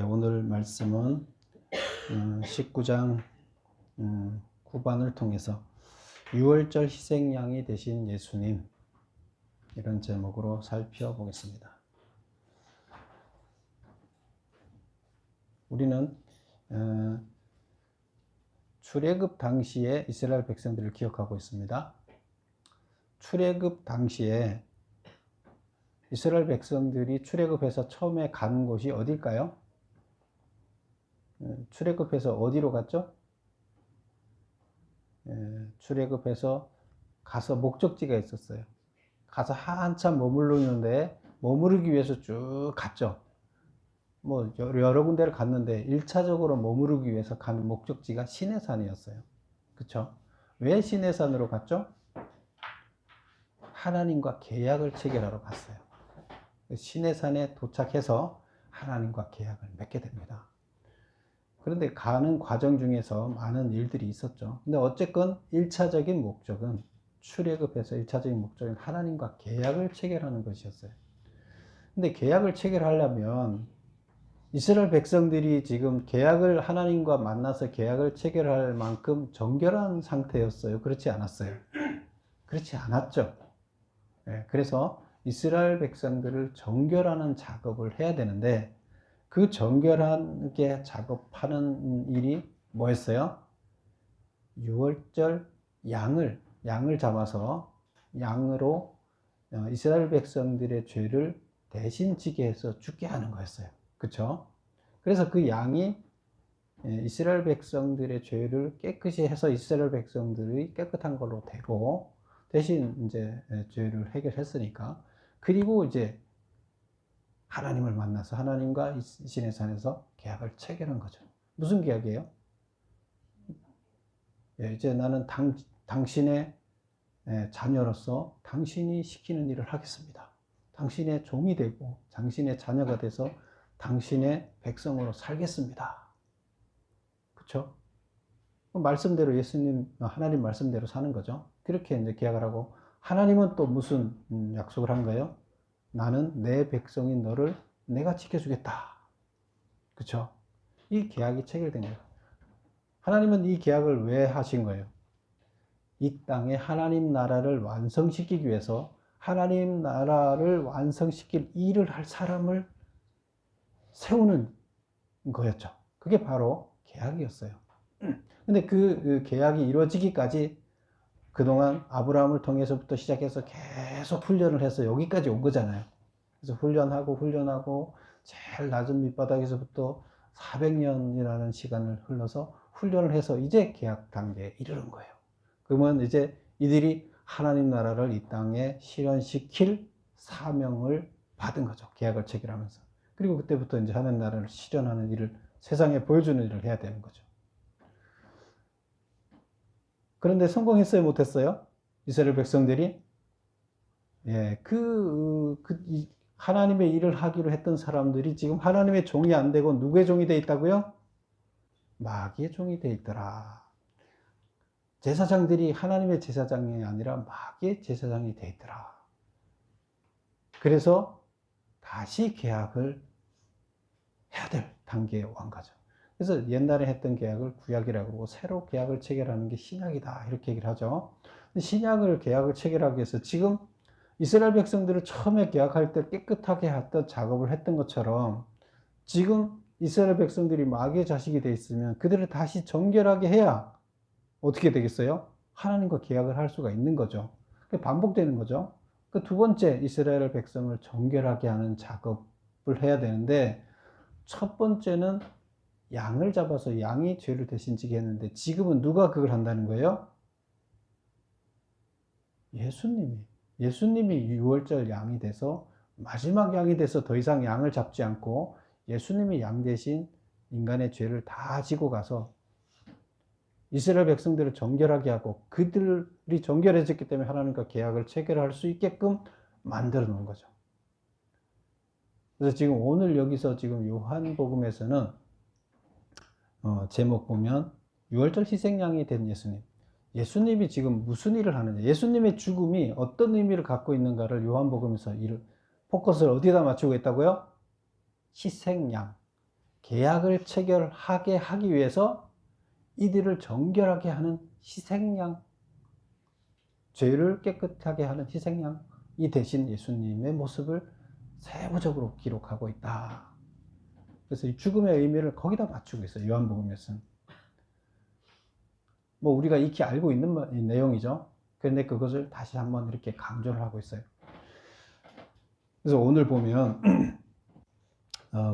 오늘 말씀은 19장 9반을 통해서 6월절 희생양이 되신 예수님, 이런 제목으로 살펴보겠습니다. 우리는 출애굽 당시에 이스라엘 백성들을 기억하고 있습니다. 출애굽 당시에 이스라엘 백성들이 출애굽해서 처음에 간 곳이 어딜까요? 출애굽해서 어디로 갔죠? 출애굽해서 가서 목적지가 있었어요. 가서 한참 머무르는데 머무르기 위해서 쭉 갔죠. 뭐 여러 군데를 갔는데 1차적으로 머무르기 위해서 간 목적지가 시내산이었어요. 그쵸? 왜 시내산으로 갔죠? 하나님과 계약을 체결하러 갔어요. 시내산에 도착해서 하나님과 계약을 맺게 됩니다. 그런데 가는 과정 중에서 많은 일들이 있었죠. 근데 어쨌건 1차적인 목적은, 출애굽해서 1차적인 목적은 하나님과 계약을 체결하는 것이었어요. 근데 계약을 체결하려면 이스라엘 백성들이 지금 하나님과 만나서 계약을 체결할 만큼 정결한 상태였어요? 그렇지 않았어요? 그렇지 않았죠. 그래서 이스라엘 백성들을 정결하는 작업을 해야 되는데, 그 정결하게 작업하는 일이 뭐였어요? 6월절 양을 잡아서 양으로 이스라엘 백성들의 죄를 대신 지게 해서 죽게 하는 거였어요. 그쵸? 그래서 그 양이 이스라엘 백성들의 죄를 깨끗이 해서 이스라엘 백성들이 깨끗한 걸로 되고, 대신 이제 죄를 해결했으니까, 그리고 이제 하나님을 만나서 하나님과 시내산에서 계약을 체결한 거죠. 무슨 계약이에요? 이제 나는 당신의 자녀로서 당신이 시키는 일을 하겠습니다. 당신의 종이 되고 당신의 자녀가 돼서 당신의 백성으로 살겠습니다. 그렇죠? 말씀대로 하나님 말씀대로 사는 거죠. 그렇게 이제 계약을 하고, 하나님은 또 무슨 약속을 한 거예요? 나는 내 백성인 너를 내가 지켜주겠다. 그쵸? 이 계약이 체결된 거예요. 하나님은 이 계약을 왜 하신 거예요? 이 땅에 하나님 나라를 완성시키기 위해서 하나님 나라를 완성시킬 일을 할 사람을 세우는 거였죠. 그게 바로 계약이었어요. 근데 그 계약이 이루어지기까지 그동안 아브라함을 통해서부터 시작해서 계속 훈련을 해서 여기까지 온 거잖아요. 그래서 훈련하고 제일 낮은 밑바닥에서부터 400년이라는 시간을 흘러서 훈련을 해서 이제 계약 단계에 이르는 거예요. 그러면 이제 이들이 하나님 나라를 이 땅에 실현시킬 사명을 받은 거죠. 계약을 체결하면서. 그리고 그때부터 이제 하나님 나라를 실현하는 일을, 세상에 보여주는 일을 해야 되는 거죠. 그런데 성공했어요, 못했어요? 이스라엘 백성들이? 하나님의 일을 하기로 했던 사람들이 지금 하나님의 종이 안 되고 누구의 종이 돼 있다고요? 마귀의 종이 돼 있더라. 제사장들이 하나님의 제사장이 아니라 마귀의 제사장이 돼 있더라. 그래서 다시 계약을 해야 될 단계에 온 거죠. 그래서 옛날에 했던 계약을 구약이라고 그러고 새로 계약을 체결하는 게 신약이다, 이렇게 얘기를 하죠. 계약을 체결하기 위해서 지금 이스라엘 백성들을 처음에 계약할 때 깨끗하게 했던 작업을 했던 것처럼, 지금 이스라엘 백성들이 마귀의 자식이 돼 있으면 그들을 다시 정결하게 해야 어떻게 되겠어요? 하나님과 계약을 할 수가 있는 거죠. 반복되는 거죠. 그 두 번째, 이스라엘 백성을 정결하게 하는 작업을 해야 되는데, 첫 번째는 양을 잡아서 양이 죄를 대신 지게 했는데, 지금은 누가 그걸 한다는 거예요? 예수님이 6월절 양이 돼서, 마지막 양이 돼서 더 이상 양을 잡지 않고 예수님이 양 대신 인간의 죄를 다 지고 가서 이스라엘 백성들을 정결하게 하고, 그들이 정결해졌기 때문에 하나님과 계약을 체결할 수 있게끔 만들어 놓은 거죠. 그래서 지금 오늘 여기서 지금 요한복음에서는 제목 보면 6월절 희생양이 된 예수님이 지금 무슨 일을 하느냐, 예수님의 죽음이 어떤 의미를 갖고 있는가를 요한복음에서 포커스를 어디다 맞추고 있다고요? 희생양. 계약을 체결하게 하기 위해서 이들을 정결하게 하는 희생양, 죄를 깨끗하게 하는 희생양이 대신 예수님의 모습을 세부적으로 기록하고 있다. 그래서 이 죽음의 의미를 거기다 맞추고 있어요. 요한복음에서는. 뭐 우리가 익히 알고 있는 내용이죠. 그런데 그것을 다시 한번 이렇게 강조를 하고 있어요. 그래서 오늘 보면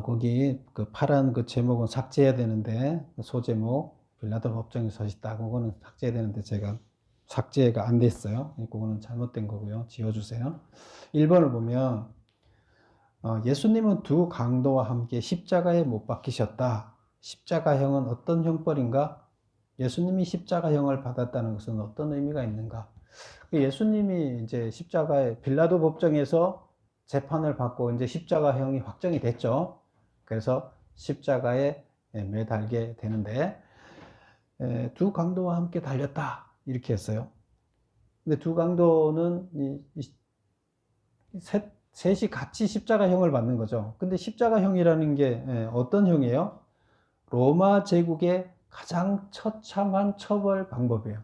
거기 그 파란 그 제목은 삭제해야 되는데, 소제목 빌라도 법정에 서시다, 그거는 삭제해야 되는데 제가 삭제가 안 됐어요. 그거는 잘못된 거고요. 지워주세요. 1번을 보면 예수님은 두 강도와 함께 십자가에 못 박히셨다. 십자가형은 어떤 형벌인가? 예수님이 십자가형을 받았다는 것은 어떤 의미가 있는가? 예수님이 이제 십자가에 빌라도 법정에서 재판을 받고 이제 십자가형이 확정이 됐죠. 그래서 십자가에 매달게 되는데, 두 강도와 함께 달렸다 이렇게 했어요. 근데 두 강도는 셋이 같이 십자가형을 받는 거죠. 근데 십자가형이라는 게 어떤 형이에요? 로마 제국의 가장 처참한 처벌 방법이에요.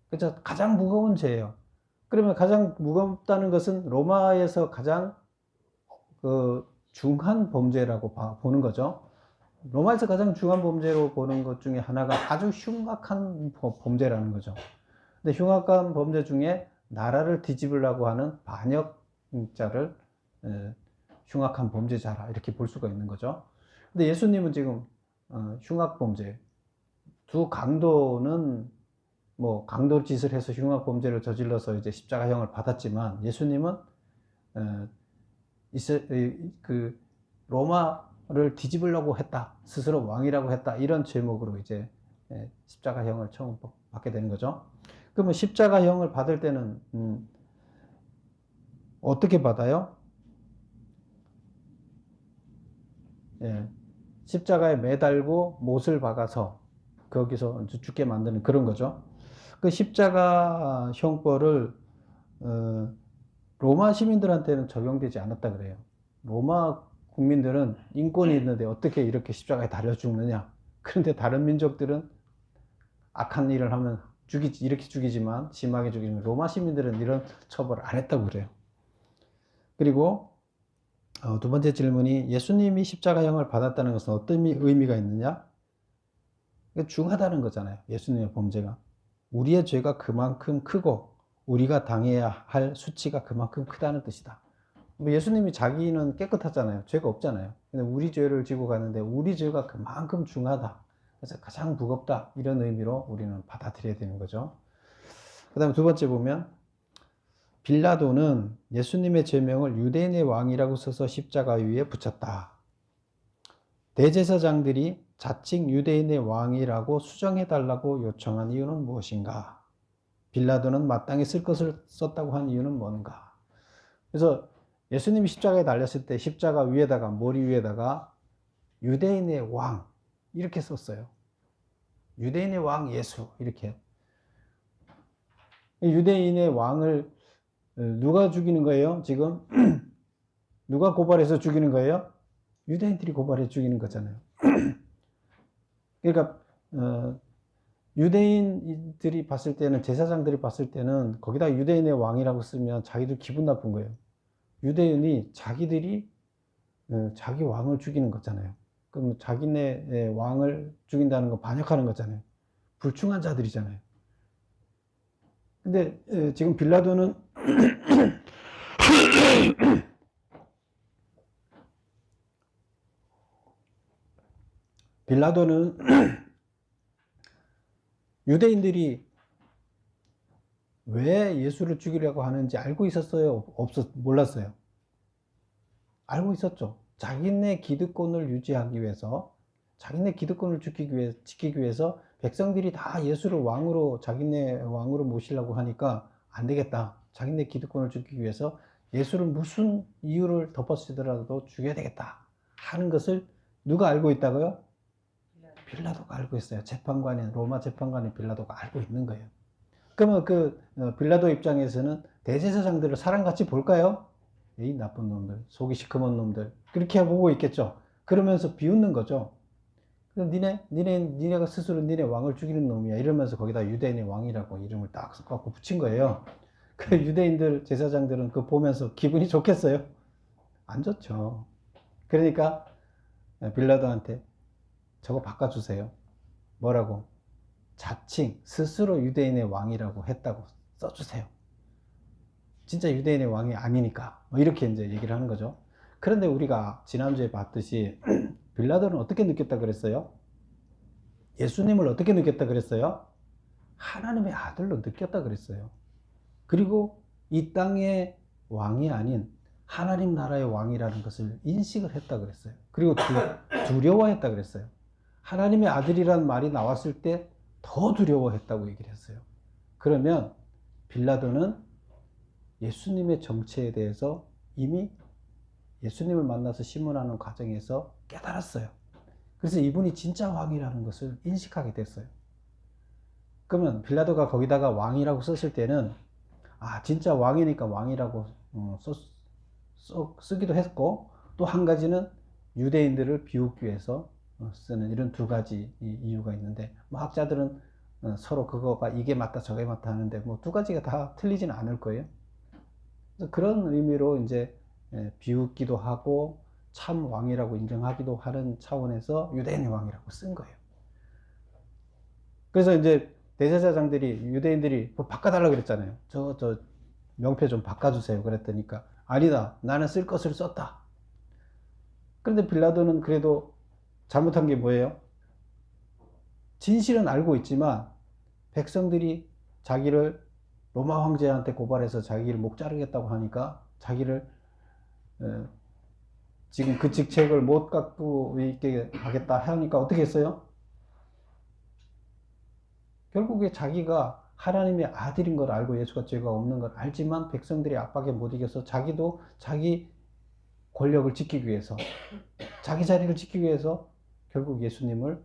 그렇죠? 가장 무거운 죄예요. 그러면 가장 무겁다는 것은 로마에서 가장 중한 범죄라고 보는 거죠. 로마에서 가장 중한 범죄로 보는 것 중에 하나가 아주 흉악한 범죄라는 거죠. 근데 흉악한 범죄 중에 나라를 뒤집으려고 하는 반역자를 흉악한 범죄자라 이렇게 볼 수가 있는 거죠. 근데 예수님은 지금 흉악 범죄, 두 강도는 뭐 강도 짓을 해서 흉악 범죄를 저질러서 이제 십자가형을 받았지만, 예수님은 그 로마를 뒤집으려고 했다, 스스로 왕이라고 했다, 이런 제목으로 이제 십자가형을 처음 받게 되는 거죠. 그러면 십자가형을 받을 때는 어떻게 받아요? 십자가에 매달고 못을 박아서 거기서 죽게 만드는 그런 거죠. 그 십자가 형벌을 로마 시민들한테는 적용되지 않았다 그래요. 로마 국민들은 인권이 있는데 어떻게 이렇게 십자가에 달려 죽느냐. 그런데 다른 민족들은 악한 일을 하면 이렇게 죽이지만, 심하게 죽이지만, 로마 시민들은 이런 처벌을 안 했다고 그래요. 그리고 두 번째 질문이, 예수님이 십자가형을 받았다는 것은 어떤 의미가 있느냐? 중하다는 거잖아요. 예수님의 범죄가. 우리의 죄가 그만큼 크고 우리가 당해야 할 수치가 그만큼 크다는 뜻이다. 예수님이 자기는 깨끗하잖아요. 죄가 없잖아요. 근데 우리 죄를 지고 가는데 우리 죄가 그만큼 중하다. 그래서 가장 무겁다. 이런 의미로 우리는 받아들여야 되는 거죠. 그 다음에 두 번째 보면, 빌라도는 예수님의 죄명을 유대인의 왕이라고 써서 십자가 위에 붙였다. 대제사장들이 자칭 유대인의 왕이라고 수정해달라고 요청한 이유는 무엇인가? 빌라도는 마땅히 쓸 것을 썼다고 한 이유는 뭔가? 그래서 예수님이 십자가에 달렸을 때 십자가 위에다가, 머리 위에다가 유대인의 왕 이렇게 썼어요. 유대인의 왕 예수 이렇게. 유대인의 왕을 누가 죽이는 거예요? 지금 누가 고발해서 죽이는 거예요? 유대인들이 고발해 죽이는 거잖아요. 그러니까 유대인들이 봤을 때는, 제사장들이 봤을 때는 거기다 유대인의 왕이라고 쓰면 자기들 기분 나쁜 거예요. 유대인이 자기들이 자기 왕을 죽이는 거잖아요. 그럼 자기네 왕을 죽인다는 건 반역하는 거잖아요. 불충한 자들이잖아요. 근데 지금 빌라도는 유대인들이 왜 예수를 죽이려고 하는지 알고 있었어요? 몰랐어요? 알고 있었죠. 자기네 기득권을 유지하기 위해서, 자기네 기득권을 지키기 위해서 백성들이 다 예수를 왕으로, 자기네 왕으로 모시려고 하니까 안 되겠다. 자기네 기득권을 지키기 위해서 예수를 무슨 이유를 덮어쓰더라도 죽여야 되겠다 하는 것을 누가 알고 있다고요? 빌라도가 알고 있어요. 로마 재판관인 빌라도가 알고 있는 거예요. 그러면 빌라도 입장에서는 대제사장들을 사람같이 볼까요? 이 나쁜 놈들, 속이 시커먼 놈들, 그렇게 보고 있겠죠. 그러면서 비웃는 거죠. 그럼 니네가 스스로 니네 왕을 죽이는 놈이야. 이러면서 거기다 유대인의 왕이라고 이름을 딱 써갖고 붙인 거예요. 그 유대인들, 제사장들은 그거 보면서 기분이 좋겠어요? 안 좋죠. 그러니까 빌라도한테 저거 바꿔주세요. 뭐라고? 자칭 스스로 유대인의 왕이라고 했다고 써주세요. 진짜 유대인의 왕이 아니니까. 뭐 이렇게 이제 얘기를 하는 거죠. 그런데 우리가 지난주에 봤듯이 빌라도는 어떻게 느꼈다 그랬어요? 예수님을 어떻게 느꼈다 그랬어요? 하나님의 아들로 느꼈다 그랬어요. 그리고 이 땅의 왕이 아닌 하나님 나라의 왕이라는 것을 인식을 했다 그랬어요. 그리고 두려워했다 그랬어요. 하나님의 아들이라는 말이 나왔을 때 더 두려워했다고 얘기를 했어요. 그러면 빌라도는 예수님의 정체에 대해서 이미 예수님을 만나서 신문하는 과정에서 깨달았어요. 그래서 이분이 진짜 왕이라는 것을 인식하게 됐어요. 그러면 빌라도가 거기다가 왕이라고 썼을 때는 진짜 왕이니까 왕이라고 쓰기도 했고, 또 한 가지는 유대인들을 비웃기 위해서 쓰는 이런 두 가지 이유가 있는데, 뭐 학자들은 서로 그거가 이게 맞다 저게 맞다 하는데 뭐 두 가지가 다 틀리지는 않을 거예요. 그래서 그런 의미로 이제 비웃기도 하고 참 왕이라고 인정하기도 하는 차원에서 유대인의 왕이라고 쓴 거예요. 그래서 이제 대제사장들이, 유대인들이 뭐 바꿔달라고 그랬잖아요. 저 명패 좀 바꿔주세요. 그랬더니까 아니다, 나는 쓸 것을 썼다. 그런데 빌라도는 그래도 잘못한 게 뭐예요? 진실은 알고 있지만 백성들이 자기를 로마 황제한테 고발해서 자기를 목 자르겠다고 하니까 자기를 지금 그 직책을 못 갖고 있게 하겠다 하니까 어떻게 했어요? 결국에 자기가 하나님의 아들인 걸 알고 예수가 죄가 없는 걸 알지만 백성들의 압박에 못 이겨서 자기도 자기 권력을 지키기 위해서, 자기 자리를 지키기 위해서 결국 예수님을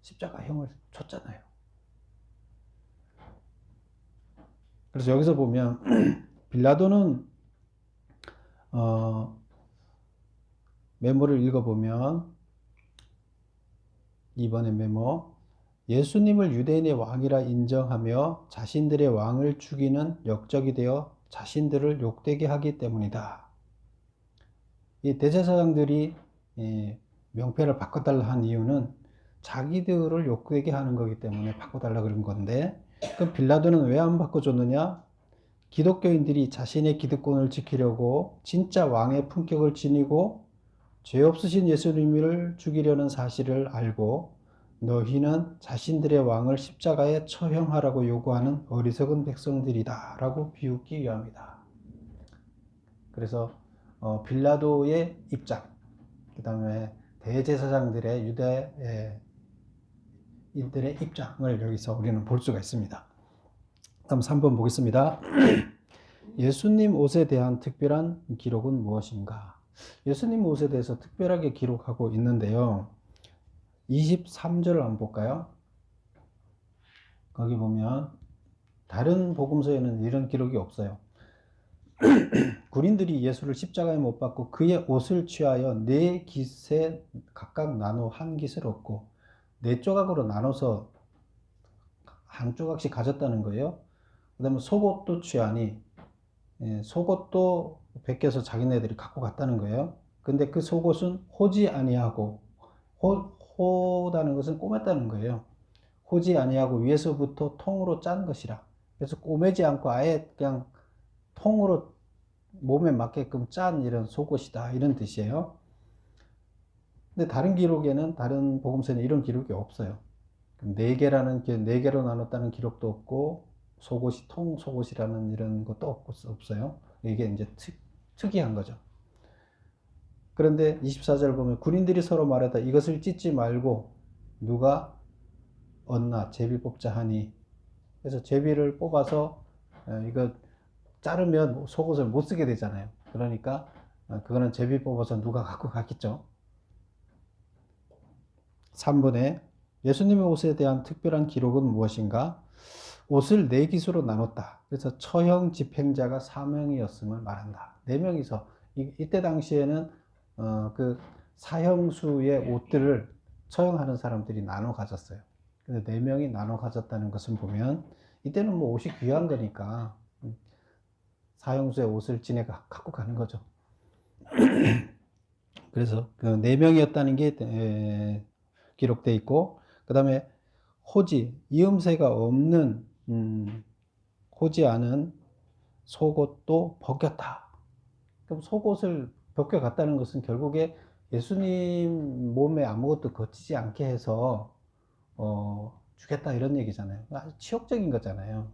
십자가형을 줬잖아요. 그래서 여기서 보면 빌라도는 메모를 읽어보면 2번의 메모, 예수님을 유대인의 왕이라 인정하며 자신들의 왕을 죽이는 역적이 되어 자신들을 욕되게 하기 때문이다. 이 대제사장들이 명패를 바꿔달라 한 이유는 자기들을 욕되게 하는 거기 때문에 바꿔달라 그런 건데, 그럼 빌라도는 왜 안 바꿔줬느냐? 기독교인들이 자신의 기득권을 지키려고 진짜 왕의 품격을 지니고 죄 없으신 예수님을 죽이려는 사실을 알고 너희는 자신들의 왕을 십자가에 처형하라고 요구하는 어리석은 백성들이다 라고 비웃기 위함이다. 그래서 빌라도의 입장, 그 다음에 대제사장들의 유대인들의 입장을 여기서 우리는 볼 수가 있습니다. 다음 3번 보겠습니다. 예수님 옷에 대한 특별한 기록은 무엇인가? 예수님 옷에 대해서 특별하게 기록하고 있는데요. 23절을 한번 볼까요? 거기 보면 다른 복음서에는 이런 기록이 없어요. 군인들이 예수를 십자가에 못 박고 그의 옷을 취하여 네 깃에 각각 나눠 한 깃을 얻고 네 조각으로 나눠서 한 조각씩 가졌다는 거예요. 그 다음에 속옷도 취하니 속옷도 베껴서 자기네들이 갖고 갔다는 거예요. 근데 그 속옷은 호지 아니하고, 호다는 것은 꼬맸다는 거예요. 호지 아니하고 위에서부터 통으로 짠 것이라. 그래서 꼬매지 않고 아예 그냥 통으로 몸에 맞게끔 짠 이런 속옷이다, 이런 뜻이에요. 근데 다른 기록에는, 다른 복음서에는 이런 기록이 없어요. 네 개로 나눴다는 기록도 없고 속옷이 통 속옷이라는 이런 것도 없어요. 이게 이제 특이한 거죠. 그런데 24절 보면 군인들이 서로 말하다 이것을 찢지 말고 누가 얻나 제비 뽑자 하니, 그래서 제비를 뽑아서 이거 자르면 속옷을 못 쓰게 되잖아요. 그러니까 그거는 제비 뽑아서 누가 갖고 갔겠죠. 3번에 예수님의 옷에 대한 특별한 기록은 무엇인가? 옷을 네 깃으로 나눴다. 그래서 처형 집행자가 4명이었음을 말한다. 4명이서 이때 당시에는 그 사형수의 옷들을 처형하는 사람들이 나눠 가졌어요. 근데 4명이 나눠 가졌다는 것을 보면 이때는 뭐 옷이 귀한 거니까 사형수의 옷을 지네가 갖고 가는 거죠. 그래서 그 4명이었다는 게 기록되어 있고, 그 다음에 호지, 이음새가 없는 호지 않은 속옷도 벗겼다. 그럼 속옷을 벗겨갔다는 것은 결국에 예수님 몸에 아무것도 거치지 않게 해서 주겠다 이런 얘기잖아요. 아주 치욕적인 거잖아요.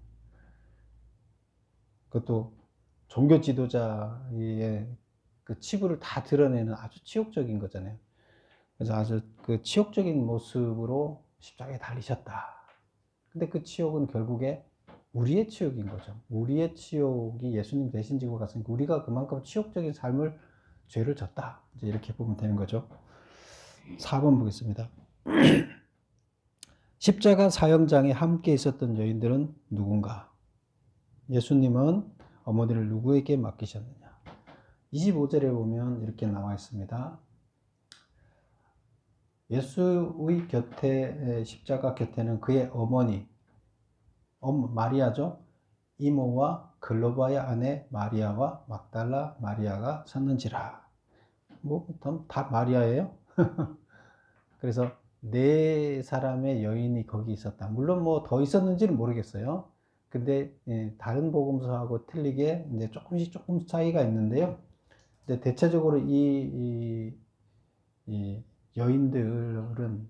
그것도 종교 지도자의 그 치부를 다 드러내는 아주 치욕적인 거잖아요. 그래서 아주 그 치욕적인 모습으로 십자가에 달리셨다. 근데 그 치욕은 결국에 우리의 치욕인 거죠. 우리의 치욕이 예수님 대신 지고 갔으니까 우리가 그만큼 치욕적인 삶을, 죄를 졌다. 이제 이렇게 보면 되는 거죠. 4번 보겠습니다. 십자가 사형장에 함께 있었던 여인들은 누군가? 예수님은 어머니를 누구에게 맡기셨느냐? 25절에 보면 이렇게 나와 있습니다. 예수의 곁에, 십자가 곁에는 그의 어머니, 마리아죠. 이모와 글로바의 아내 마리아와 막달라 마리아가 섰는지라. 뭐, 다 마리아예요. 그래서 4사람의 여인이 거기 있었다. 물론 뭐 더 있었는지는 모르겠어요. 근데 다른 복음서하고 틀리게 이제 조금 차이가 있는데요. 이제 대체적으로 이 여인들은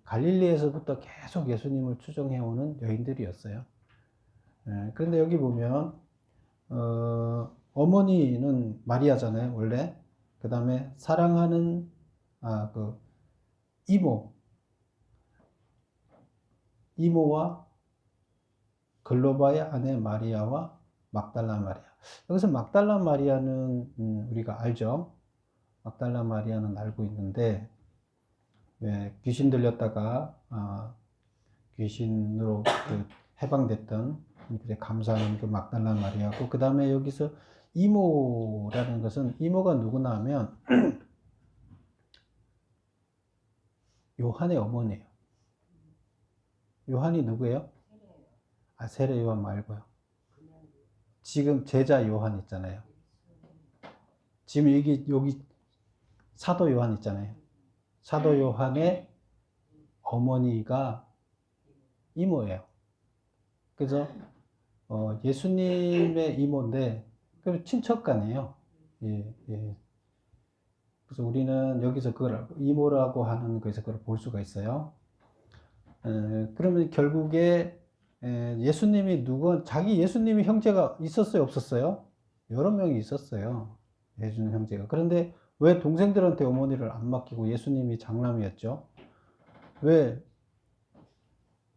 갈릴리에서부터 계속 예수님을 추종해오는 여인들이었어요. 그런데 여기 보면 어머니는 마리아잖아요, 원래. 그 다음에 사랑하는 그 이모와 글로바의 아내 마리아와 막달라 마리아. 여기서 막달라 마리아는 우리가 알죠. 막달라 마리아는 알고 있는데, 귀신 들렸다가 귀신으로 해방됐던 감사하는 그 막달라 마리아고, 그 다음에 여기서 이모라는 것은, 이모가 누구나 하면 요한의 어머니예요. 요한이 누구예요? 세례 요한 말고요. 지금 제자 요한 있잖아요. 지금 여기 사도 요한 있잖아요. 사도 요한의 어머니가 이모예요. 그래서 예수님의 이모인데 친척간이에요. 예. 그래서 우리는 여기서 그걸 이모라고 하는 것에서 그걸 볼 수가 있어요. 그러면 결국에 예수님이 형제가 있었어요, 없었어요? 여러 명이 있었어요. 예수님 형제가. 그런데 왜 동생들한테 어머니를 안 맡기고 예수님이 장남이었죠? 왜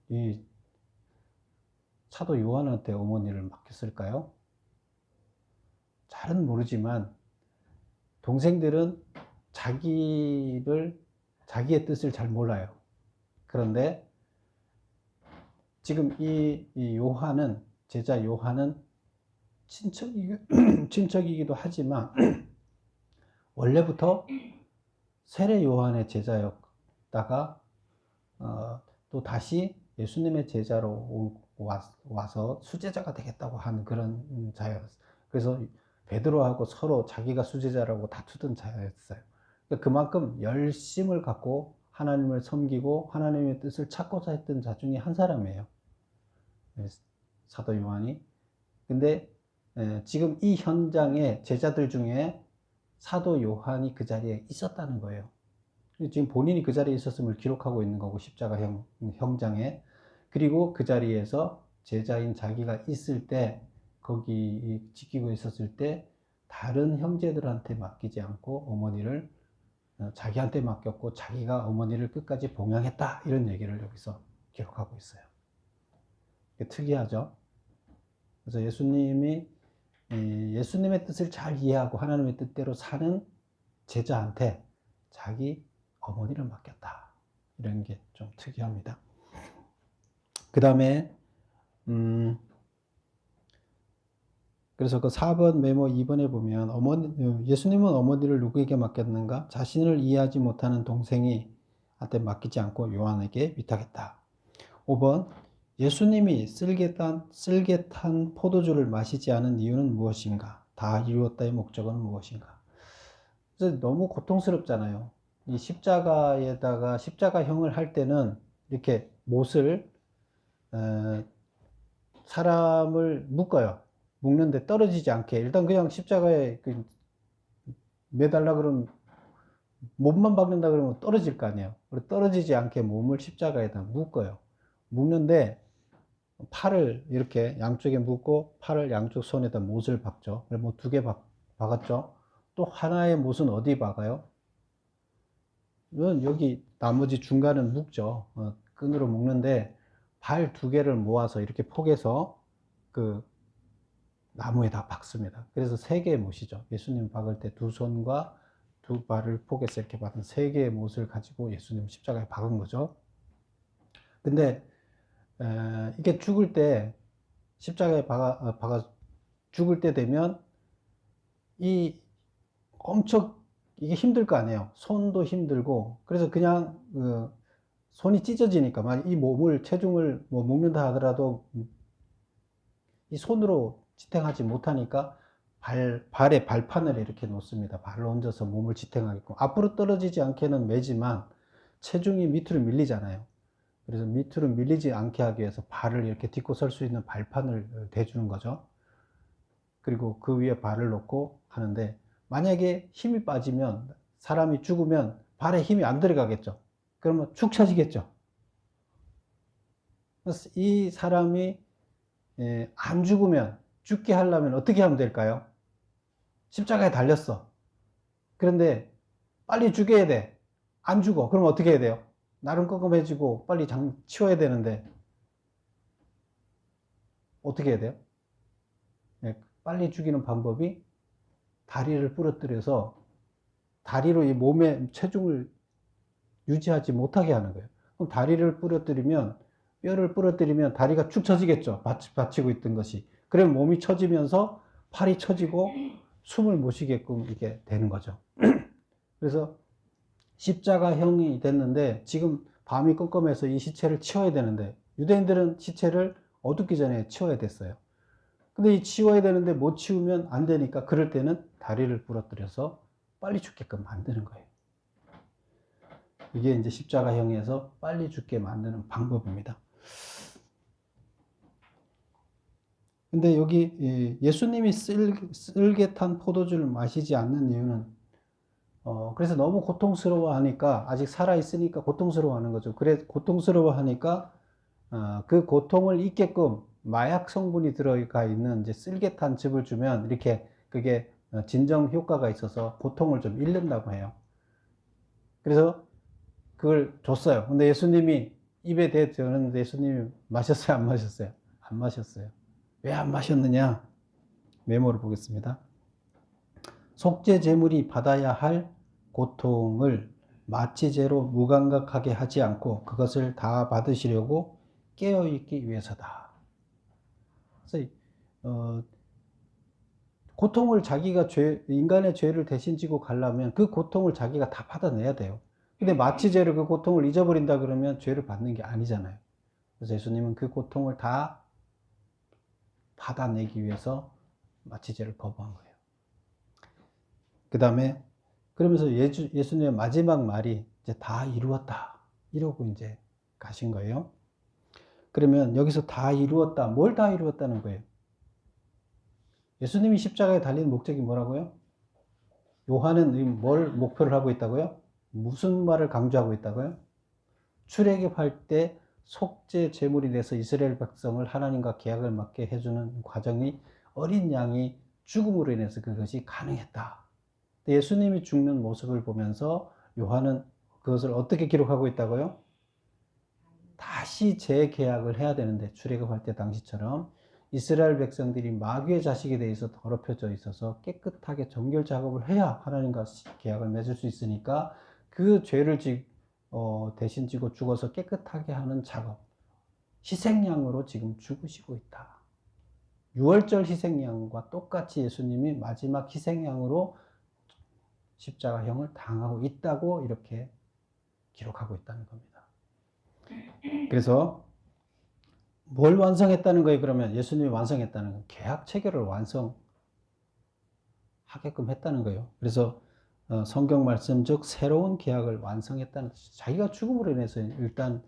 이 사도 요한한테 어머니를 맡겼을까요? 잘은 모르지만 동생들은 자기의 뜻을 잘 몰라요. 그런데 지금 이 요한은, 제자 요한은 친척이기도 하지만 원래부터 세례 요한의 제자였다가 또 다시 예수님의 제자로 와서 수제자가 되겠다고 하는 그런 자였어요. 그래서 베드로하고 서로 자기가 수제자라고 다투던 자였어요. 그만큼 열심을 갖고 하나님을 섬기고 하나님의 뜻을 찾고자 했던 자 중에 한 사람이에요, 사도 요한이. 근데 지금 이 현장에 제자들 중에 사도 요한이 그 자리에 있었다는 거예요. 지금 본인이 그 자리에 있었음을 기록하고 있는 거고, 십자가 형장에. 그리고 그 자리에서 제자인 자기가 있을 때, 거기 지키고 있었을 때 다른 형제들한테 맡기지 않고 어머니를 자기한테 맡겼고, 자기가 어머니를 끝까지 봉양했다, 이런 얘기를 여기서 기록하고 있어요. 특이하죠. 그래서 예수님의 뜻을 잘 이해하고 하나님의 뜻대로 사는 제자한테 자기 어머니를 맡겼다, 이런 게 좀 특이합니다. 그 다음에 그래서 그 4번 메모 2번에 보면 예수님은 어머니를 누구에게 맡겼는가? 자신을 이해하지 못하는 동생이 한테 맡기지 않고 요한에게 위탁했다. 5번 예수님이 쓸개탄 포도주를 마시지 않은 이유는 무엇인가? 다 이루었다의 목적은 무엇인가? 그래서 너무 고통스럽잖아요. 이 십자가에다가 십자가형을 할 때는 이렇게 못을 사람을 묶어요. 묶는데 떨어지지 않게 일단 그냥 십자가에 매달라 그러면 몸만 박는다 그러면 떨어질 거 아니에요. 떨어지지 않게 몸을 십자가에다 묶어요. 묶는데 팔을 이렇게 양쪽에 묶고 팔을 양쪽 손에다 못을 박죠. 뭐 2개 박았죠. 또 하나의 못은 어디 박아요? 여기 나머지 중간은 묶죠. 끈으로 묶는데 발 2개를 모아서 이렇게 포개서 그 나무에다 박습니다. 그래서 3개의 못이죠. 예수님 박을 때 2손과 2발을 포개서 이렇게 박은 3개의 못을 가지고 예수님 십자가에 박은 거죠. 근데 이게 죽을 때 십자가에 박아 죽을 때 되면 이 엄청 이게 힘들 거 아니에요. 손도 힘들고 그래서 그냥 손이 찢어지니까 만약 이 몸을 체중을 뭐 묶는다 하더라도 이 손으로 지탱하지 못하니까 발에 발판을 이렇게 놓습니다. 발로 얹어서 몸을 지탱하게끔 앞으로 떨어지지 않게는 매지만 체중이 밑으로 밀리잖아요. 그래서 밑으로 밀리지 않게 하기 위해서 발을 이렇게 딛고 설 수 있는 발판을 대주는 거죠. 그리고 그 위에 발을 놓고 하는데 만약에 힘이 빠지면 사람이 죽으면 발에 힘이 안 들어가겠죠. 그러면 축 처지겠죠. 그래서 이 사람이 안 죽으면 죽게 하려면 어떻게 하면 될까요? 십자가에 달렸어. 그런데 빨리 죽여야 돼. 안 죽어. 그럼 어떻게 해야 돼요? 나름 껌껌해지고 빨리 치워야 되는데 어떻게 해야 돼요? 빨리 죽이는 방법이 다리를 부러뜨려서 다리로 이 몸의 체중을 유지하지 못하게 하는 거예요. 그럼 다리를 부러뜨리면 뼈를 부러뜨리면 다리가 축 처지겠죠. 받치고 있던 것이. 그러면 몸이 처지면서 팔이 처지고 숨을 못 쉬게끔 이게 되는 거죠. 그래서 십자가형이 됐는데 지금 밤이 껌껌해서 이 시체를 치워야 되는데 유대인들은 시체를 어둡기 전에 치워야 됐어요. 근데 이 치워야 되는데 못 치우면 안 되니까 그럴 때는 다리를 부러뜨려서 빨리 죽게끔 만드는 거예요. 이게 이제 십자가형에서 빨리 죽게 만드는 방법입니다. 근데 여기 예수님이 쓸개 탄 포도주를 마시지 않는 이유는 그래서 너무 고통스러워하니까 아직 살아있으니까 고통스러워하는 거죠. 그래 고통스러워하니까 그 고통을 잊게끔 마약 성분이 들어가 있는 이제 쓸개탄 즙을 주면 이렇게 그게 진정 효과가 있어서 고통을 좀 잃는다고 해요. 그래서 그걸 줬어요. 근데 예수님이 입에 대드는데 예수님이 마셨어요? 안 마셨어요? 안 마셨어요. 왜 안 마셨느냐? 메모를 보겠습니다. 속죄 제물이 받아야 할 고통을 마취제로 무감각하게 하지 않고 그것을 다 받으시려고 깨어있기 위해서다. 그래서 고통을 자기가 인간의 죄를 대신 지고 가려면 그 고통을 자기가 다 받아내야 돼요. 근데 마취제로 그 고통을 잊어버린다 그러면 죄를 받는 게 아니잖아요. 그래서 예수님은 그 고통을 다 받아내기 위해서 마취제를 거부한 거예요. 그 다음에 그러면서 예수님의 마지막 말이 이제 다 이루었다. 이러고 이제 가신 거예요. 그러면 여기서 다 이루었다. 뭘 다 이루었다는 거예요? 예수님이 십자가에 달린 목적이 뭐라고요? 요한은 뭘 목표를 하고 있다고요? 무슨 말을 강조하고 있다고요? 출애굽할 때 속죄 제물이 돼서 이스라엘 백성을 하나님과 계약을 맺게 해주는 과정이 어린 양이 죽음으로 인해서 그것이 가능했다. 예수님이 죽는 모습을 보면서 요한은 그것을 어떻게 기록하고 있다고요? 다시 재계약을 해야 되는데 출애굽할 때 당시처럼 이스라엘 백성들이 마귀의 자식에 대해서 더럽혀져 있어서 깨끗하게 정결 작업을 해야 하나님과 계약을 맺을 수 있으니까 그 죄를 대신 지고 죽어서 깨끗하게 하는 작업, 희생양으로 지금 죽으시고 있다. 유월절 희생양과 똑같이 예수님이 마지막 희생양으로 십자가형을 당하고 있다고 이렇게 기록하고 있다는 겁니다. 그래서 뭘 완성했다는 거예요? 그러면 예수님이 완성했다는 건 계약 체결을 완성하게끔 했다는 거예요. 그래서 성경 말씀 즉 새로운 계약을 완성했다는, 자기가 죽음으로 인해서 일단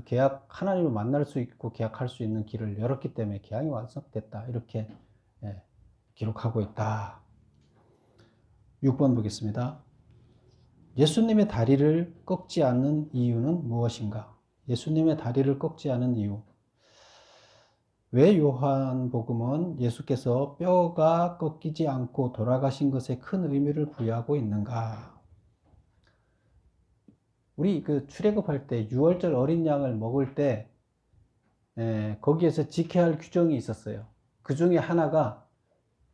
계약, 하나님을 만날 수 있고 계약할 수 있는 길을 열었기 때문에 계약이 완성됐다 이렇게 기록하고 있다. 6번 보겠습니다. 예수님의 다리를 꺾지 않는 이유는 무엇인가? 예수님의 다리를 꺾지 않은 이유. 왜 요한복음은 예수께서 뼈가 꺾이지 않고 돌아가신 것에 큰 의미를 부여하고 있는가? 우리 그 출애굽할 때 유월절 어린 양을 먹을 때 거기에서 지켜야 할 규정이 있었어요. 그 중에 하나가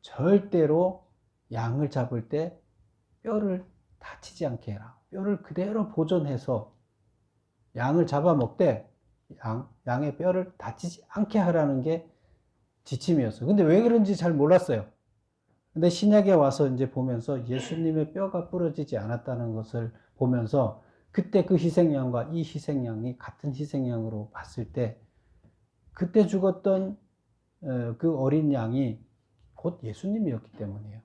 절대로 양을 잡을 때 뼈를 다치지 않게 해라. 뼈를 그대로 보존해서 양을 잡아 먹되 양의 뼈를 다치지 않게 하라는 게 지침이었어요. 근데 왜 그런지 잘 몰랐어요. 근데 신약에 와서 이제 보면서 예수님의 뼈가 부러지지 않았다는 것을 보면서 그때 그 희생양과 이 희생양이 같은 희생양으로 봤을 때 그때 죽었던 그 어린 양이 곧 예수님이었기 때문이에요.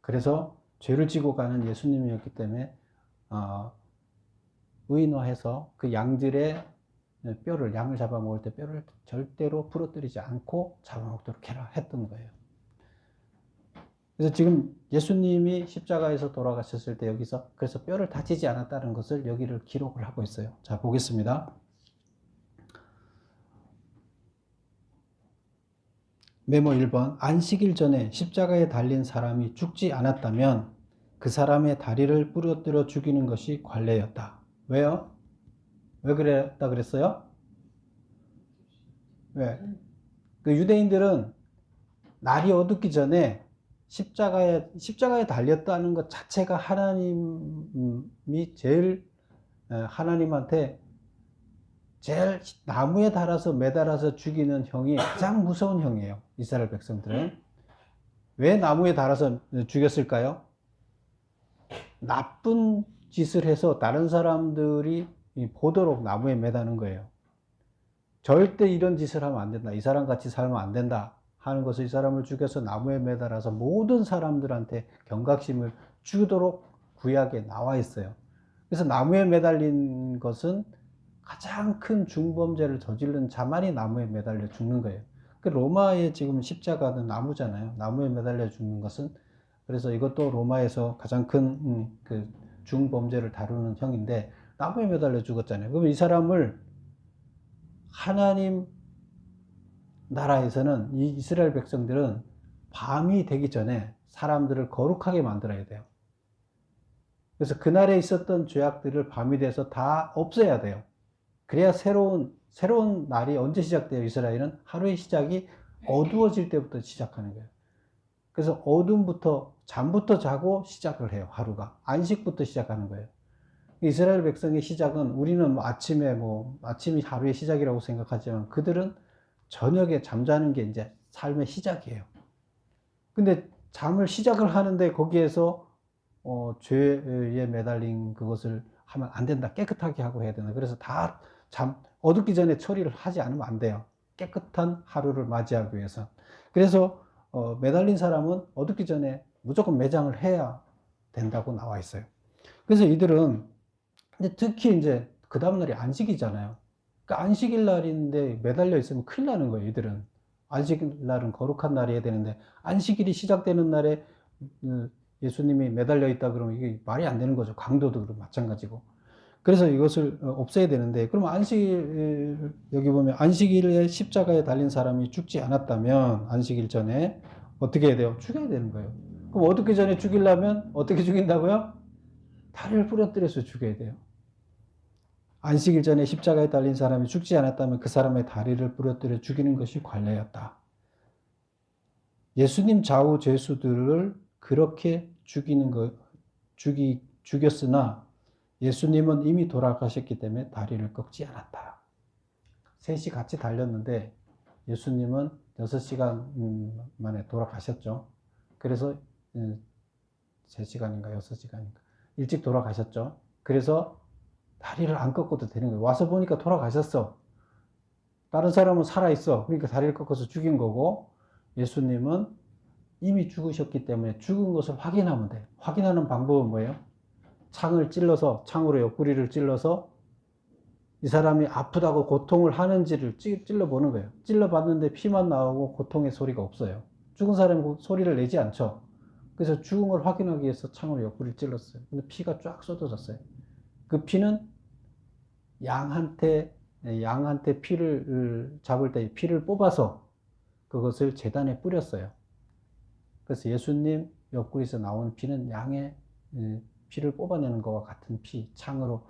그래서 죄를 지고 가는 예수님이었기 때문에 의인화해서 그 양들의 뼈를, 양을 잡아먹을 때 뼈를 절대로 부러뜨리지 않고 잡아먹도록 해라 했던 거예요. 그래서 지금 예수님이 십자가에서 돌아가셨을 때 여기서 그래서 뼈를 다치지 않았다는 것을 여기를 기록을 하고 있어요. 자, 보겠습니다. 메모 1번. 안식일 전에 십자가에 달린 사람이 죽지 않았다면 그 사람의 다리를 부러뜨려 죽이는 것이 관례였다. 왜요? 왜 그랬다 그랬어요? 왜? 그 유대인들은 날이 어둡기 전에 십자가에 달렸다는 것 자체가 하나님이 하나님한테 제일 나무에 달아서 매달아서 죽이는 형이 가장 무서운 형이에요. 이스라엘 백성들은. 왜 나무에 달아서 죽였을까요? 나쁜 짓을 해서 다른 사람들이 보도록 나무에 매다는 거예요. 절대 이런 짓을 하면 안 된다. 이 사람 같이 살면 안 된다 하는 것을 이 사람을 죽여서 나무에 매달아서 모든 사람들한테 경각심을 주도록 구약에 나와 있어요. 그래서 나무에 매달린 것은 가장 큰 중범죄를 저지른 자만이 나무에 매달려 죽는 거예요. 그 로마의 지금 십자가는 나무잖아요. 나무에 매달려 죽는 것은. 그래서 이것도 로마에서 가장 큰 그 중범죄를 다루는 형인데 나무에 매달려 죽었잖아요. 그럼 이 사람을 하나님 나라에서는 이 이스라엘 백성들은 밤이 되기 전에 사람들을 거룩하게 만들어야 돼요. 그래서 그날에 있었던 죄악들을 밤이 돼서 다 없애야 돼요. 그래야 새로운 날이 언제 시작돼요? 이스라엘은 하루의 시작이 어두워질 때부터 시작하는 거예요. 그래서 어둠부터 잠부터 자고 시작을 해요. 하루가 안식부터 시작하는 거예요. 이스라엘 백성의 시작은 우리는 아침이 하루의 시작이라고 생각하지만 그들은 저녁에 잠자는 게 이제 삶의 시작이에요. 근데 잠을 시작을 하는데 거기에서 죄에 매달린 그것을 하면 안 된다. 깨끗하게 하고 해야 된다. 그래서 다 어둡기 전에 처리를 하지 않으면 안 돼요. 깨끗한 하루를 맞이하기 위해서. 그래서 매달린 사람은 어둡기 전에 무조건 매장을 해야 된다고 나와 있어요. 그래서 이들은 특히 이제 그 다음날이 안식이잖아요. 그러니까 안식일 날인데 매달려 있으면 큰일 나는 거예요. 이들은 안식일 날은 거룩한 날이어야 되는데 안식일이 시작되는 날에 예수님이 매달려 있다 그러면 이게 말이 안 되는 거죠. 강도도 마찬가지고. 그래서 이것을 없애야 되는데, 그러면 여기 보면 안식일에 십자가에 달린 사람이 죽지 않았다면 안식일 전에 어떻게 해야 돼요? 죽여야 되는 거예요. 그럼 어떻게 전에 죽이려면 어떻게 죽인다고요? 다리를 부러뜨려서 죽여야 돼요. 안식일 전에 십자가에 달린 사람이 죽지 않았다면 그 사람의 다리를 부러뜨려 죽이는 것이 관례였다. 예수님 좌우 죄수들을 그렇게 죽였으나 예수님은 이미 돌아가셨기 때문에 다리를 꺾지 않았다. 셋이 같이 달렸는데 예수님은 6시간 만에 돌아가셨죠. 그래서 3시간인가 6시간인가 일찍 돌아가셨죠. 그래서 다리를 안 꺾어도 되는 거예요. 와서 보니까 돌아가셨어. 다른 사람은 살아있어. 그러니까 다리를 꺾어서 죽인 거고, 예수님은 이미 죽으셨기 때문에 죽은 것을 확인하면 돼요. 확인하는 방법은 뭐예요? 창으로 옆구리를 찔러서 이 사람이 아프다고 고통을 하는지를 찔러보는 거예요. 찔러봤는데 피만 나오고 고통의 소리가 없어요. 죽은 사람은 소리를 내지 않죠. 그래서 죽은 걸 확인하기 위해서 창으로 옆구리를 찔렀어요. 근데 피가 쫙 쏟아졌어요. 그 피는 양한테 피를 잡을 때 피를 뽑아서 그것을 제단에 뿌렸어요. 그래서 예수님 옆구리에서 나온 피는 양의 피를 뽑아내는 것과 같은 피, 창으로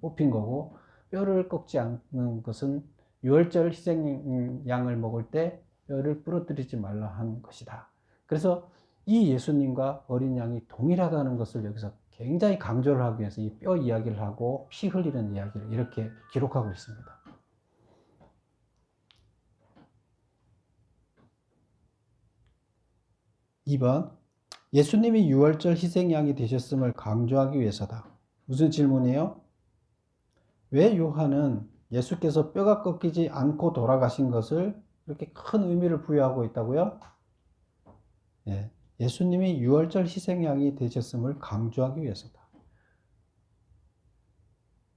뽑힌 거고, 뼈를 꺾지 않는 것은 유월절 희생양을 먹을 때 뼈를 부러뜨리지 말라 한 것이다. 그래서 이 예수님과 어린 양이 동일하다는 것을 여기서 굉장히 강조를 하기 위해서 이 뼈 이야기를 하고 피 흘리는 이야기를 이렇게 기록하고 있습니다. (2번) 예수님이 유월절 희생양이 되셨음을 강조하기 위해서다. 무슨 질문이에요? 왜 요한은 예수께서 뼈가 꺾이지 않고 돌아가신 것을 이렇게 큰 의미를 부여하고 있다고요? 예, 예수님이 유월절 희생양이 되셨음을 강조하기 위해서다.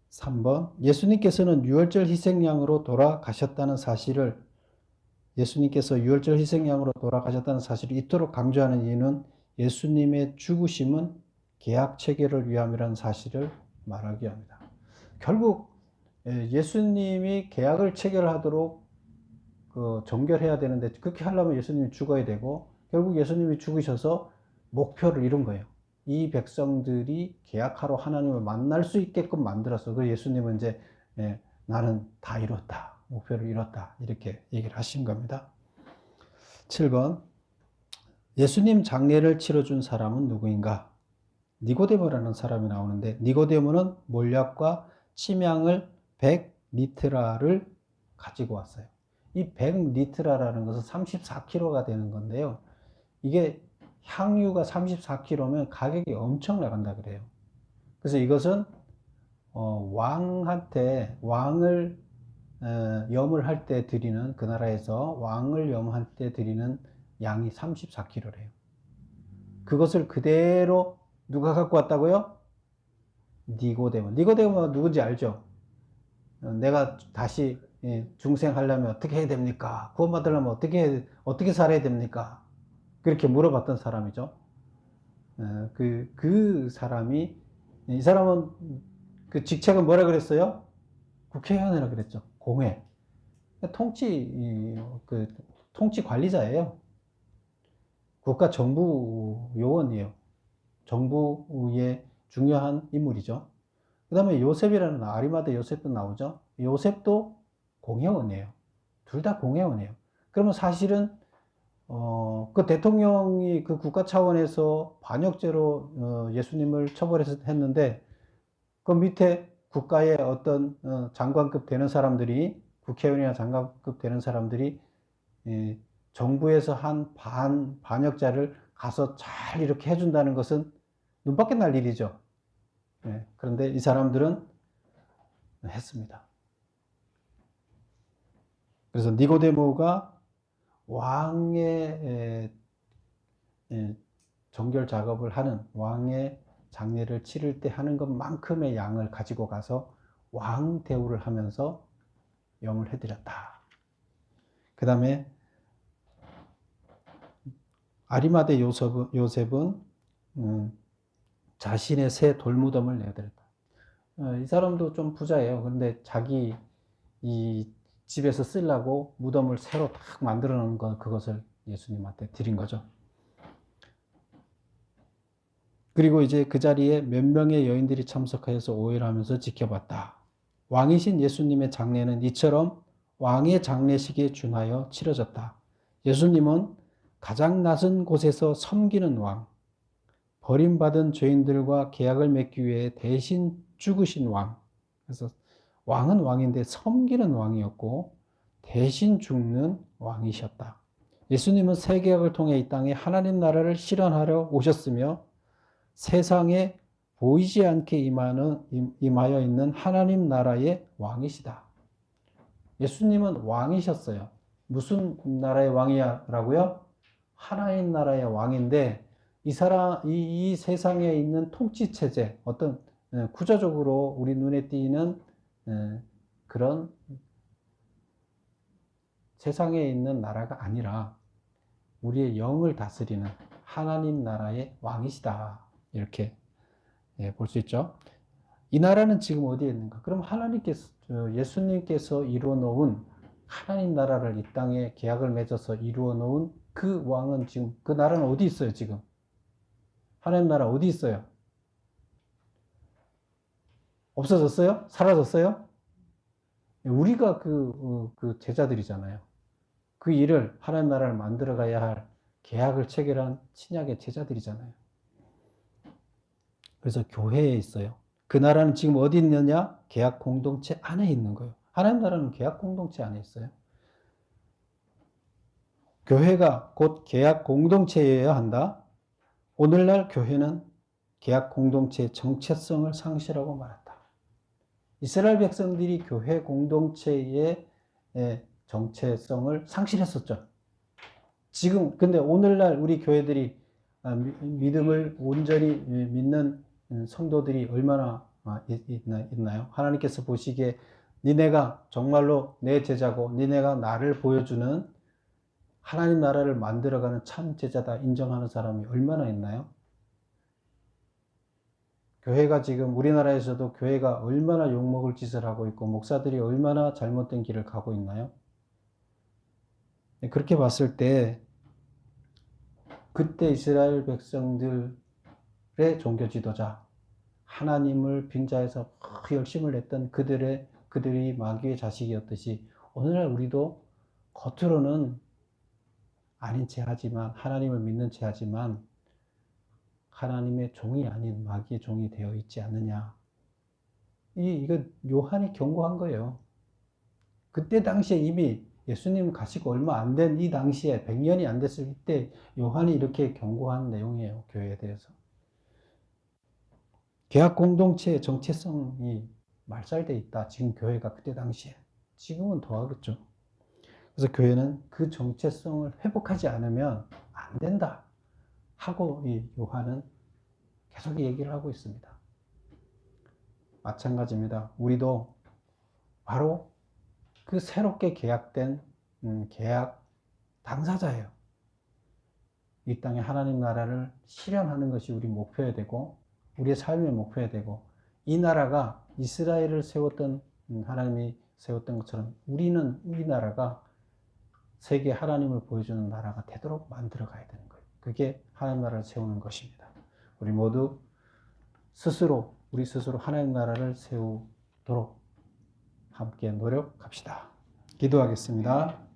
3번 예수님께서는 유월절 희생양으로 돌아가셨다는 사실을 예수님께서 유월절 희생양으로 돌아가셨다는 사실을 이토록 강조하는 이유는 예수님의 죽으심은 계약 체결을 위함이라는 사실을 말하기 위함이다. 결국 예수님이 계약을 체결하도록 정결해야 되는데 그렇게 하려면 예수님이 죽어야 되고 결국 예수님이 죽으셔서 목표를 이룬 거예요. 이 백성들이 계약하러 하나님을 만날 수 있게끔 만들었어. 그 예수님은 이제 나는 다 이뤘다. 목표를 이뤘다. 이렇게 얘기를 하신 겁니다. 7번 예수님 장례를 치러준 사람은 누구인가? 니고데모라는 사람이 나오는데 니고데모는 몰약과 침향을 100리트라를 가지고 왔어요. 이 100리트라라는 것은 34kg가 되는 건데요. 이게 향유가 34kg면 가격이 엄청 나간다 그래요. 그래서 이것은 왕을 염을 할 때 드리는, 그 나라에서 왕을 염할 때 드리는 양이 34kg래요. 그것을 그대로 누가 갖고 왔다고요? 니고데모가 누군지 알죠? 내가 다시 중생하려면 어떻게 해야 됩니까? 구원받으려면 어떻게 살아야 됩니까? 그렇게 물어봤던 사람이죠. 그 사람이, 이 사람은 그 직책은 뭐라 그랬어요? 국회의원이라 그랬죠. 공회. 통치 관리자예요. 국가 정부 요원이에요. 정부의 중요한 인물이죠. 그 다음에 요셉이라는 아리마대 요셉도 나오죠. 요셉도 공회원이에요. 둘 다 공회원이에요. 그러면 사실은 그 대통령이 그 국가 차원에서 반역죄로 예수님을 처벌했는데 그 밑에 국가의 어떤 장관급 되는 사람들이, 국회의원이나 장관급 되는 사람들이 정부에서 한 반역자를 가서 잘 이렇게 해준다는 것은 눈 밖에 날 일이죠. 그런데 이 사람들은 했습니다. 그래서 니고데모가 왕의 정결 작업을 하는, 왕의 장례를 치를 때 하는 것만큼의 양을 가지고 가서 왕 대우를 하면서 염을 해드렸다. 그 다음에 아리마대 요셉은 자신의 새 돌무덤을 내드렸다. 이 사람도 좀 부자예요. 그런데 자기 이 집에서 쓰려고 무덤을 새로 딱 만들어 놓은 그것을 예수님한테 드린 거죠. 그리고 이제 그 자리에 몇 명의 여인들이 참석하여서 오해를 하면서 지켜봤다. 왕이신 예수님의 장례는 이처럼 왕의 장례식에 준하여 치러졌다. 예수님은 가장 낮은 곳에서 섬기는 왕, 버림받은 죄인들과 계약을 맺기 위해 대신 죽으신 왕. 그래서 왕은 왕인데 섬기는 왕이었고 대신 죽는 왕이셨다. 예수님은 새 계약을 통해 이 땅에 하나님 나라를 실현하려 오셨으며 세상에 보이지 않게 임하여 있는 하나님 나라의 왕이시다. 예수님은 왕이셨어요. 무슨 나라의 왕이야라고요? 하나님 나라의 왕인데 이 세상에 있는 통치 체제, 어떤 구조적으로 우리 눈에 띄는 그런 세상에 있는 나라가 아니라 우리의 영을 다스리는 하나님 나라의 왕이시다. 이렇게 볼 수 있죠. 이 나라는 지금 어디에 있는가? 그럼 예수님께서 이루어 놓은 하나님 나라를 이 땅에 계약을 맺어서 이루어 놓은 그 왕은 지금, 그 나라는 어디 있어요, 지금? 하나님 나라 어디 있어요? 없어졌어요? 사라졌어요? 우리가 그 제자들이잖아요. 그 일을, 하나님 나라를 만들어 가야 할 계약을 체결한 신약의 제자들이잖아요. 그래서 교회에 있어요. 그 나라는 지금 어디 있느냐? 계약 공동체 안에 있는 거예요. 하나님 나라는 계약 공동체 안에 있어요. 교회가 곧 계약 공동체여야 한다. 오늘날 교회는 계약 공동체의 정체성을 상실하고 말았다. 이스라엘 백성들이 교회 공동체의 정체성을 상실했었죠. 지금 근데 오늘날 우리 교회들이 믿음을 온전히 믿는 성도들이 얼마나 있나요? 하나님께서 보시기에 니네가 정말로 내 제자고 니네가 나를 보여주는 하나님 나라를 만들어가는 참 제자다 인정하는 사람이 얼마나 있나요? 교회가 지금 우리나라에서도 교회가 얼마나 욕먹을 짓을 하고 있고 목사들이 얼마나 잘못된 길을 가고 있나요? 그렇게 봤을 때 그때 이스라엘 백성들의 종교 지도자 하나님을 빙자해서 열심을 냈던 그들이 마귀의 자식이었듯이 오늘날 우리도 겉으로는 아닌 체 하지만 하나님을 믿는 체 하지만 하나님의 종이 아닌 마귀의 종이 되어 있지 않느냐. 이거 요한이 경고한 거예요. 그때 당시에 이미 예수님 가시고 얼마 안 된 이 당시에 100년이 안 됐을 때 요한이 이렇게 경고한 내용이에요. 교회에 대해서. 계약 공동체의 정체성이 말살돼 있다. 지금 교회가 그때 당시에. 지금은 더 그렇죠. 그래서 교회는 그 정체성을 회복하지 않으면 안 된다. 하고 이 요한은 계속 얘기를 하고 있습니다. 마찬가지입니다. 우리도 바로 그 새롭게 계약된 계약 당사자예요. 이 땅에 하나님 나라를 실현하는 것이 우리 목표야 되고 우리의 삶의 목표야 되고 이 나라가 이스라엘을 세웠던 하나님이 세웠던 것처럼 우리는 이 나라가 세계 하나님을 보여주는 나라가 되도록 만들어 가야 되는 거예요. 그게 하나님 나라를 세우는 것입니다. 우리 모두 우리 스스로 하나님 나라를 세우도록 함께 노력합시다. 기도하겠습니다.